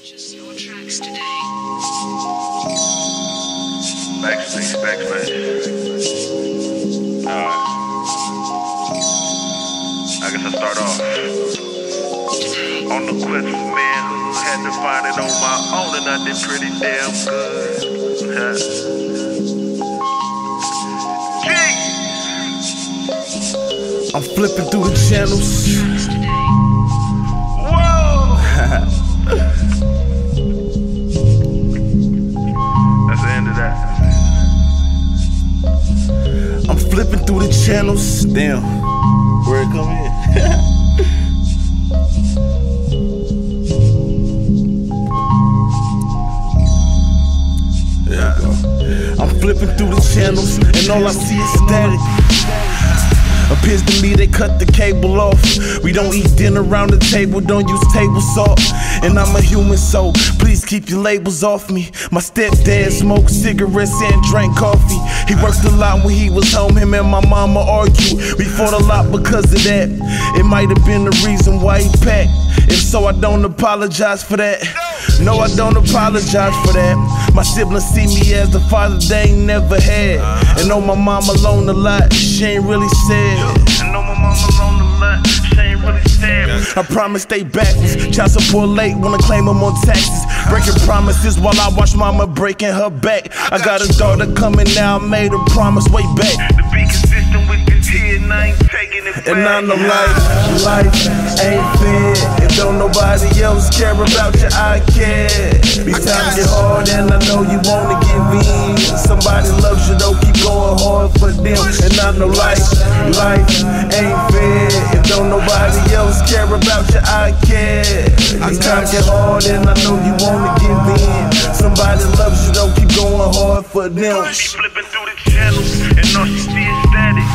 Purchase your tracks today. Backspace. Alright. I guess I start off. On the quest for manhood, had to find it on my own, and I did pretty damn good. I'm flipping through the channels. Whoa! That's the end of that. I'm flipping through the channels. Damn, where it come in? Yeah. I'm flipping through the channels, and all I see is static. Appears to me they cut the cable off. We don't eat dinner around the table, don't use table salt. And I'm a human, so please keep your labels off me. My stepdad smoked cigarettes and drank coffee. He worked a lot when he was home, him and my mama argued. We fought a lot because of that. It might have been the reason why he packed. If so, I don't apologize for that. No, I don't apologize for that. My siblings see me as the father they ain't never had. And know my mama alone a lot, she ain't really sad. I know my mama alone a lot, she ain't really sad. I promise stay backwards. Child support late, wanna claim them on taxes. Breaking promises while I watch mama breaking her back. I got a daughter coming now, I made a promise way back. To be consistent with this here, and I ain't taking it back. And I know life ain't fair. If don't nobody else care about you, I care. These times get hard and I know you wanna give in. Somebody loves you though, keep going hard for them. And I know life ain't fair. If don't nobody else care about you, I care. These times get hard and I know you wanna give in. Somebody loves you though, keep going hard for them. She flipping through the channels and all she see is static.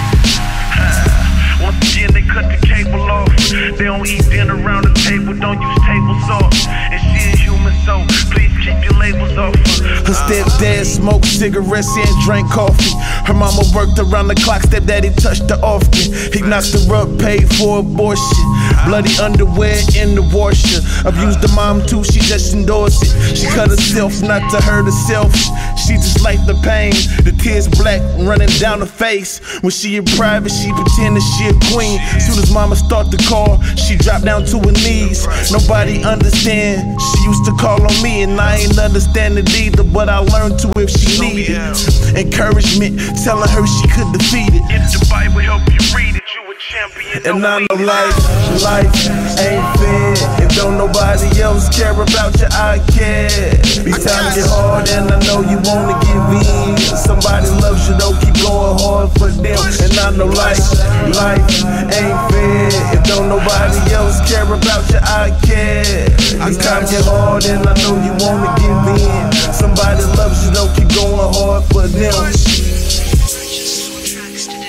Once again they cut the cable off. They don't eat dinner around the table, don't use table salt. And she is human, so please keep your labels off her. Her stepdad smoked cigarettes and drank coffee. Her mama worked around the clock, stepdaddy touched her often. He knocked her up, paid for abortion. Bloody underwear in the washer. Abused the mom too, she just endorsed it. She cut herself not to hurt herself. She just liked the pain. The tears black running down her face. When she in private, she pretended she a queen. Soon as mama start the call, she dropped down to her knees. Nobody understand. She used to call on me, and I ain't understand it either. But I learned to if she needed encouragement, telling her she could defeat it. If the Bible help you read it, you a champion. And I know life ain't fair. If don't nobody else care about you, I care. These times get hard and I know you wanna give in. Somebody loves you though, keep going hard for them. And I know life ain't fair. If don't nobody else care about you, I care. These times get hard and I know you wanna give in. Somebody loves you though, keep going hard for them. Purchase your tracks today.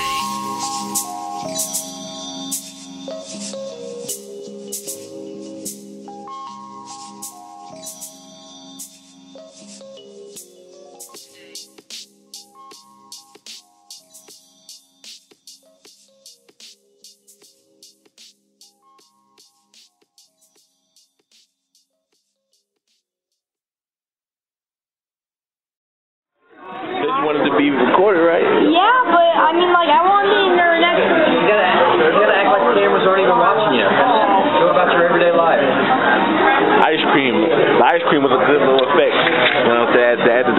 You wanted to be recorded, right? Yeah, but I mean, like, I want the internet. You gotta act like the cameras aren't even watching you. Go about your everyday life. Ice cream. The ice cream was a good little effect. You know what I'm saying? At the